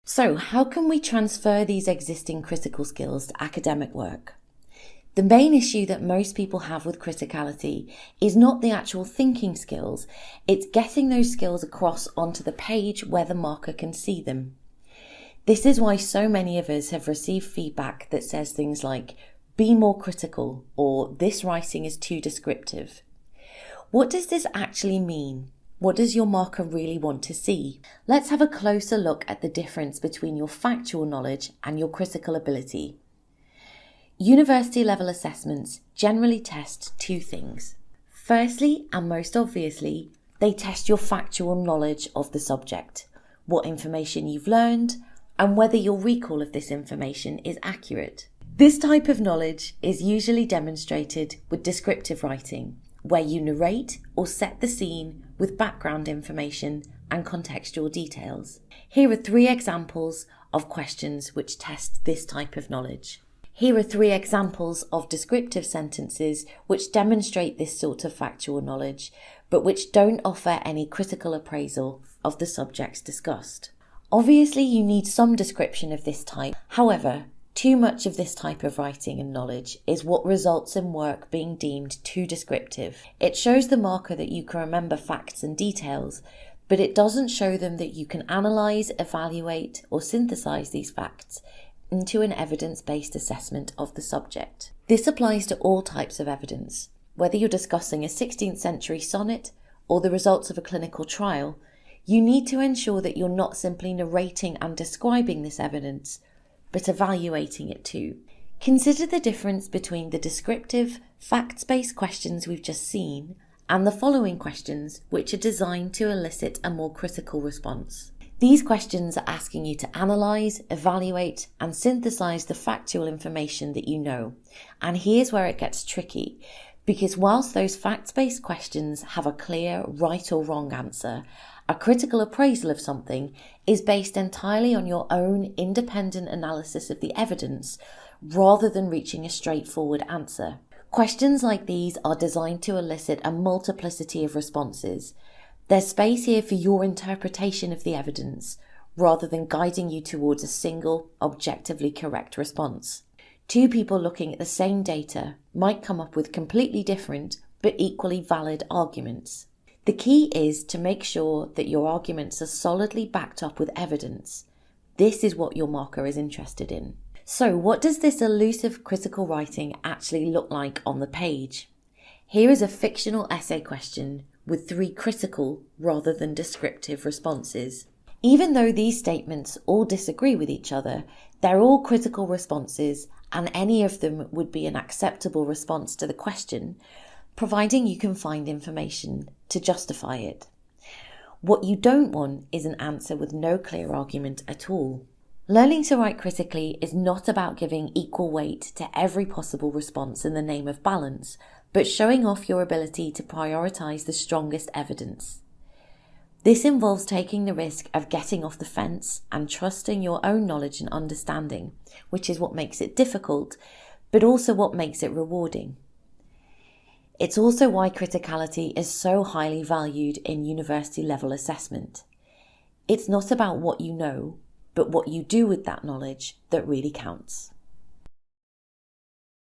So, how can we transfer these existing critical skills to academic work? The main issue that most people have with criticality is not the actual thinking skills, it's getting those skills across onto the page where the marker can see them. This is why so many of us have received feedback that says things like, be more critical, or this writing is too descriptive. What does this actually mean? What does your marker really want to see? Let's have a closer look at the difference between your factual knowledge and your critical ability. University level assessments generally test two things. Firstly, and most obviously, they test your factual knowledge of the subject, what information you've learned, and whether your recall of this information is accurate. This type of knowledge is usually demonstrated with descriptive writing, where you narrate or set the scene with background information and contextual details. Here are 3 examples of questions which test this type of knowledge. Here are 3 examples of descriptive sentences which demonstrate this sort of factual knowledge, but which don't offer any critical appraisal of the subjects discussed. Obviously, you need some description of this type. However, too much of this type of writing and knowledge is what results in work being deemed too descriptive. It shows the marker that you can remember facts and details, but it doesn't show them that you can analyse, evaluate, or synthesise these facts into an evidence-based assessment of the subject. This applies to all types of evidence. Whether you're discussing a 16th century sonnet or the results of a clinical trial, you need to ensure that you're not simply narrating and describing this evidence, but evaluating it too. Consider the difference between the descriptive, facts-based questions we've just seen and the following questions, which are designed to elicit a more critical response. These questions are asking you to analyse, evaluate, and synthesise the factual information that you know. And here's where it gets tricky, because whilst those facts-based questions have a clear right or wrong answer, a critical appraisal of something is based entirely on your own independent analysis of the evidence, rather than reaching a straightforward answer. Questions like these are designed to elicit a multiplicity of responses. There's space here for your interpretation of the evidence, rather than guiding you towards a single, objectively correct response. 2 people looking at the same data might come up with completely different, but equally valid arguments. The key is to make sure that your arguments are solidly backed up with evidence. This is what your marker is interested in. So, what does this elusive critical writing actually look like on the page? Here is a fictional essay question with 3 critical rather than descriptive responses. Even though these statements all disagree with each other, they're all critical responses, and any of them would be an acceptable response to the question, providing you can find information to justify it. What you don't want is an answer with no clear argument at all. Learning to write critically is not about giving equal weight to every possible response in the name of balance, but showing off your ability to prioritise the strongest evidence. This involves taking the risk of getting off the fence and trusting your own knowledge and understanding, which is what makes it difficult, but also what makes it rewarding. It's also why criticality is so highly valued in university level assessment. It's not about what you know, but what you do with that knowledge that really counts.